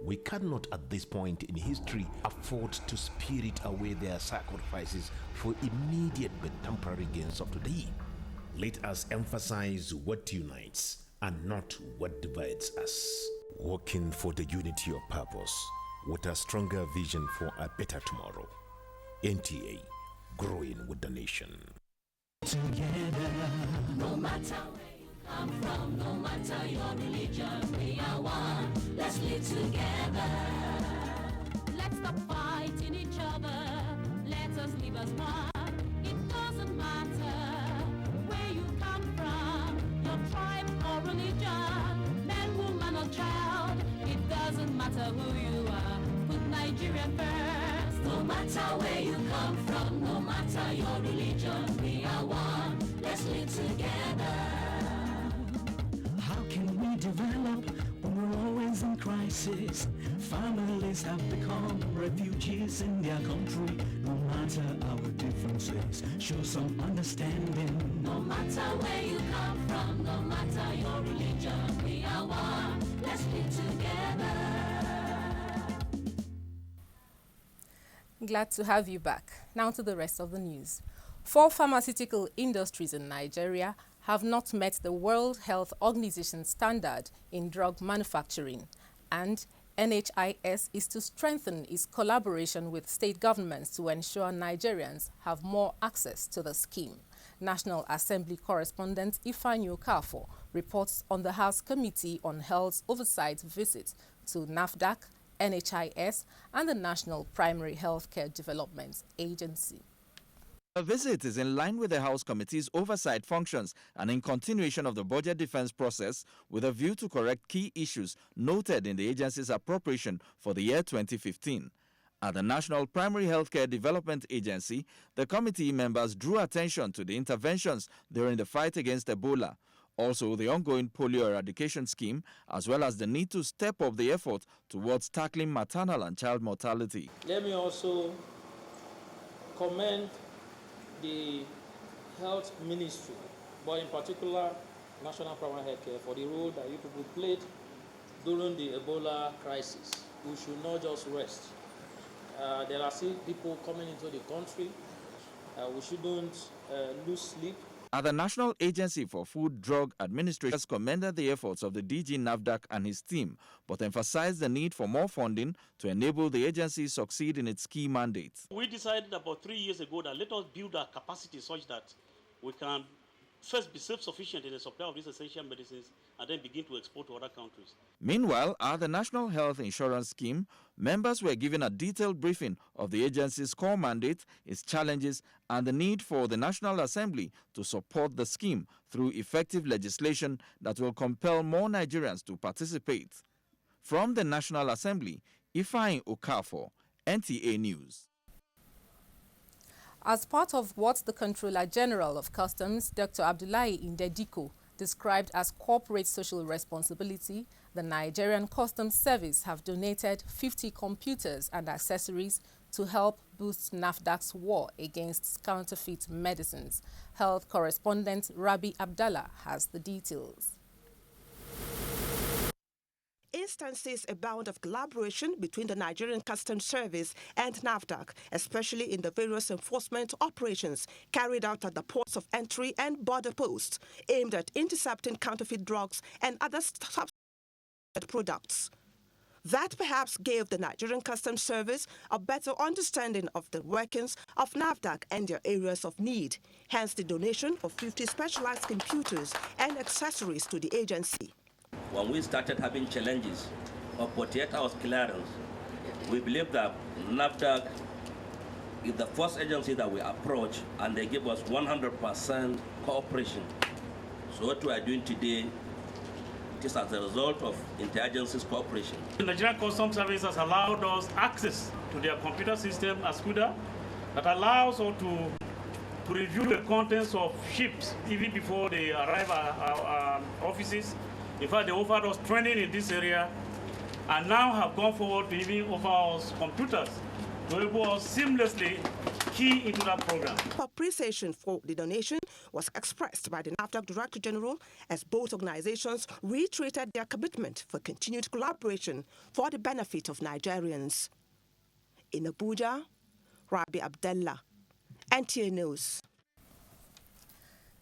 We cannot at this point in history afford to spirit away their sacrifices for immediate but temporary gains of today. Let us emphasize what unites and not what divides us. Working for the unity of purpose with a stronger vision for a better tomorrow. NTA, growing with the nation. Together, no matter where you come from, no matter your religion, we are one. Let's live together. Let's stop fighting each other. Let us live as one. It doesn't matter where you come from, your tribe or religion, man, woman or child. It doesn't matter who you are. Put Nigeria first. No matter where you come from, no matter your religion, we are one. Let's live together. How can we develop when we're always in crisis? Families have become refugees in their country. No matter our differences, show some understanding. No matter where you come from, no matter your religion, we are one. Let's live together. Glad to have you back. Now to the rest of the news. 4 pharmaceutical industries in Nigeria have not met the World Health Organization standard in drug manufacturing, and NHIS is to strengthen its collaboration with state governments to ensure Nigerians have more access to the scheme. National Assembly correspondent Ifeanyi Okafor reports on the House Committee on Health Oversight visit to NAFDAC, NHIS, and the National Primary Healthcare Development Agency. The visit is in line with the House Committee's oversight functions and in continuation of the budget defense process with a view to correct key issues noted in the agency's appropriation for the year 2015. At the National Primary Healthcare Development Agency, the committee members drew attention to the interventions during the fight against Ebola, also the ongoing polio eradication scheme, as well as the need to step up the effort towards tackling maternal and child mortality. Let me also commend the Health Ministry, but in particular National Primary Healthcare, for the role that you people played during the Ebola crisis. We should not just rest. There are still people coming into the country. We shouldn't lose sleep. At the National Agency for Food Drug Administration commended the efforts of the DG NAFDAC and his team, but emphasized the need for more funding to enable the agency succeed in its key mandates. We decided about 3 years ago that let us build our capacity such that we can first be self-sufficient in the supply of these essential medicines and then begin to export to other countries. Meanwhile, at the National Health Insurance Scheme, members were given a detailed briefing of the agency's core mandate, its challenges, and the need for the National Assembly to support the scheme through effective legislation that will compel more Nigerians to participate. From the National Assembly, Ifeanyi Okafor, NTA News. As part of what the Controller General of Customs, Dr. Abdullahi Indediko, described as corporate social responsibility, the Nigerian Customs Service have donated 50 computers and accessories to help boost NAFDAC's war against counterfeit medicines. Health correspondent Rabi Abdallah has the details. Instances abound of collaboration between the Nigerian Customs Service and NAFDAC, especially in the various enforcement operations carried out at the ports of entry and border posts, aimed at intercepting counterfeit drugs and other products. That perhaps gave the Nigerian Customs Service a better understanding of the workings of NAFDAC and their areas of need, hence the donation of 50 specialized computers and accessories to the agency. When we started having challenges of 48 hours clearance, we believe that NAFDAC is the first agency that we approach, and they give us 100% cooperation. So what we are doing today, it is as a result of interagency's cooperation. The Nigerian Customs Service has allowed us access to their computer system, ASCUDA, that allows us to review the contents of ships even before they arrive at our offices. In fact, they offered us training in this area and now have gone forward to even offer us computers to enable us seamlessly key into that program. Appreciation for the donation was expressed by the NAFDAC Director General as both organizations reiterated their commitment for continued collaboration for the benefit of Nigerians. In Abuja, Rabi Abdullah, NTA News.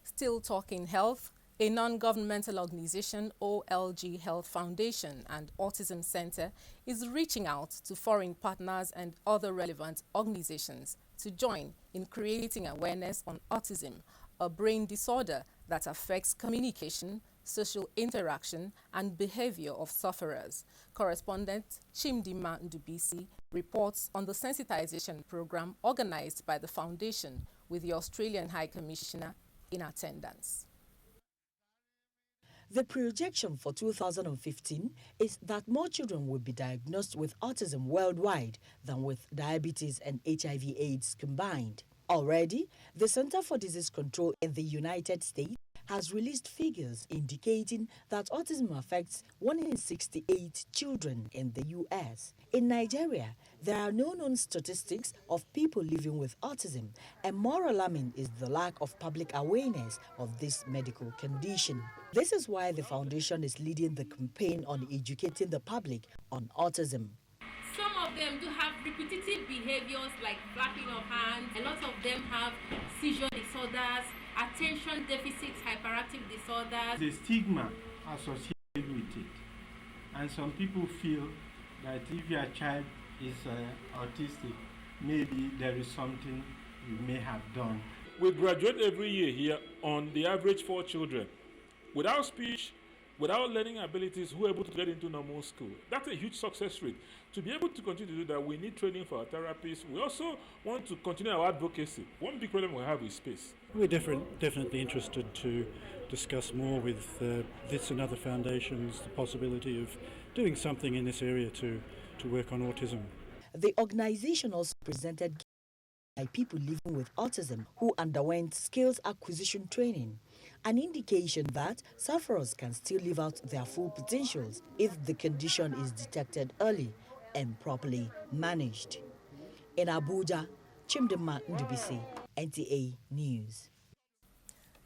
Still talking health, a non-governmental organization, OLG Health Foundation and Autism Center, is reaching out to foreign partners and other relevant organizations to join in creating awareness on autism, a brain disorder that affects communication, social interaction, and behavior of sufferers. Correspondent Chimdima Ndubisi reports on the sensitization program organized by the foundation with the Australian High Commissioner in attendance. The projection for 2015 is that more children will be diagnosed with autism worldwide than with diabetes and HIV/AIDS combined. Already, the Center for Disease Control in the United States has released figures indicating that autism affects 1 in 68 children in the U.S. In Nigeria, there are no known statistics of people living with autism, and more alarming is the lack of public awareness of this medical condition. This is why the foundation is leading the campaign on educating the public on autism. Some of them do have repetitive behaviors like flapping of hands. A lot of them have seizure disorders, attention deficit hyperactive disorders. The stigma associated with it, and some people feel that if your child is autistic, maybe there is something you may have done. We graduate every year here on the average 4 children without speech, without learning abilities, who are able to get into normal school. That's a huge success rate. To be able to continue to do that, we need training for our therapists. We also want to continue our advocacy. One big problem we have is space. We're definitely interested to discuss more with this and other foundations the possibility of doing something in this area to work on autism. The organization also presented by people living with autism who underwent skills acquisition training, an indication that sufferers can still live out their full potentials if the condition is detected early and properly managed. In Abuja, Chimdima Ndubisi, NTA News.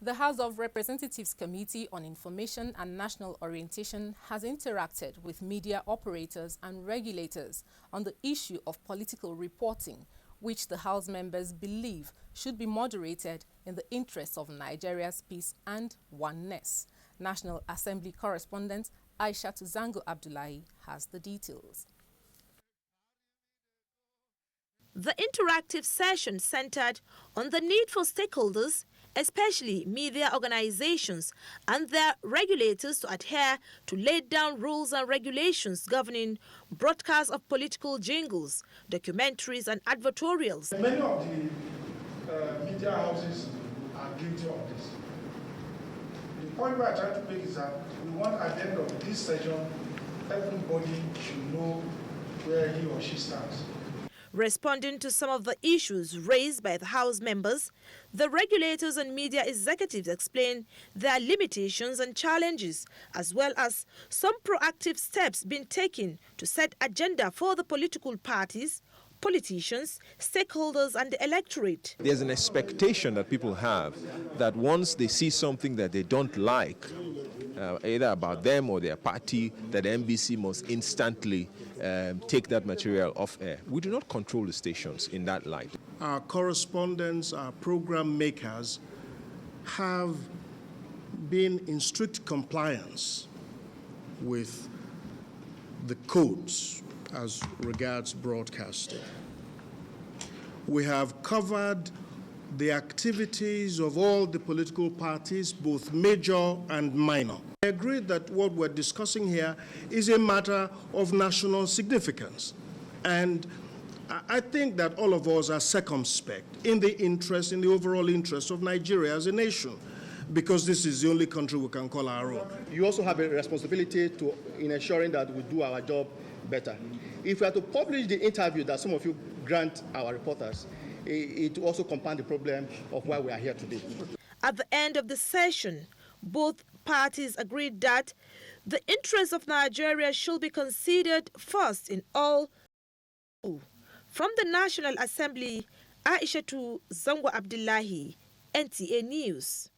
The House of Representatives Committee on Information and National Orientation has interacted with media operators and regulators on the issue of political reporting, which the House members believe should be moderated in the interests of Nigeria's peace and oneness. National Assembly correspondent Aisha Zango Abdullahi has the details. The interactive session centered on the need for stakeholders, especially media organizations and their regulators, to adhere to laid down rules and regulations governing broadcast of political jingles, documentaries and advertorials. Many of the media houses are guilty of this. The point we are trying to make is that we want at the end of this session, everybody should know where he or she stands. Responding to some of the issues raised by the House members, the regulators and media executives explained their limitations and challenges, as well as some proactive steps being taken to set agenda for the political parties, politicians, stakeholders and the electorate. There's an expectation that people have that once they see something that they don't like, either about them or their party, that the NBC must instantly take that material off air. We do not control the stations in that light. Our correspondents, our program makers have been in strict compliance with the codes as regards broadcasting. We have covered the activities of all the political parties, both major and minor. I agree that what we're discussing here is a matter of national significance. And I think that all of us are circumspect in the overall interest of Nigeria as a nation, because this is the only country we can call our own. You also have a responsibility in ensuring that we do our job better. If we are to publish the interview that some of you grant our reporters, it will also compound the problem of why we are here today. At the end of the session, both parties agreed that the interests of Nigeria should be considered first in all. From the National Assembly, Aisha Zango Abdullahi, NTA News.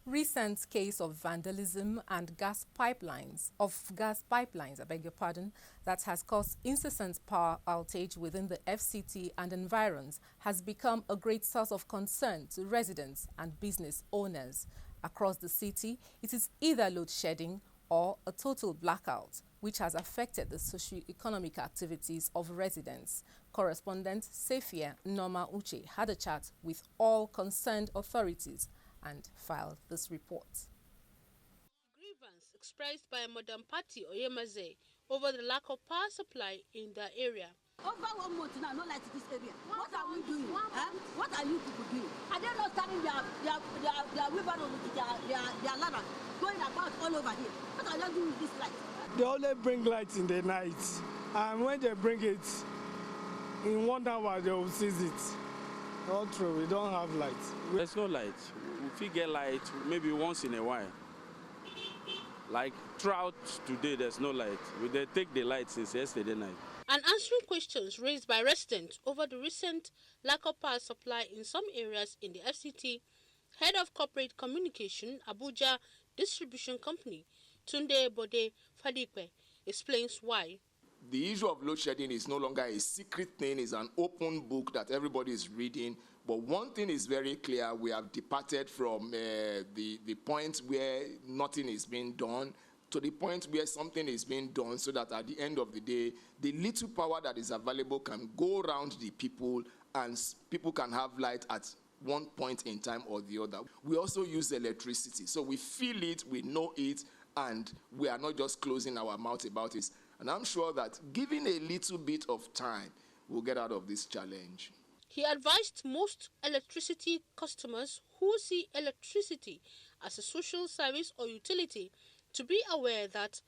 Recent case of vandalism and gas pipelines, that has caused incessant power outage within the FCT and environs has become a great source of concern to residents and business owners. Across the city, it is either load shedding or a total blackout, which has affected the socio-economic activities of residents. Correspondent Safia Norma Uche had a chat with all concerned authorities and filed this report. Grievance expressed by Madam Patti Oyemaze over the lack of power supply in the area. Over 1 month now, no light in this area. What are we doing? What are you people doing? Are they not carrying their wheelbarrow with their ladder going about all over here? What are they doing with this light? They only bring lights in the night, and when they bring it, in 1 hour they will seize it. Not true, we don't have light. There's no light. We get light maybe once in a while. Like throughout today, there's no light. They take the light since yesterday night. And answering questions raised by residents over the recent lack of power supply in some areas in the FCT, Head of Corporate Communication, Abuja Distribution Company, Tunde Bode Fadikwe, explains why. The issue of load shedding is no longer a secret thing, it's an open book that everybody is reading. But one thing is very clear, we have departed from the point where nothing is being done to the point where something is being done, so that at the end of the day, the little power that is available can go around the people and people can have light at one point in time or the other. We also use electricity, so we feel it, we know it, and we are not just closing our mouth about it. And I'm sure that given a little bit of time, we'll get out of this challenge. He advised most electricity customers who see electricity as a social service or utility to be aware that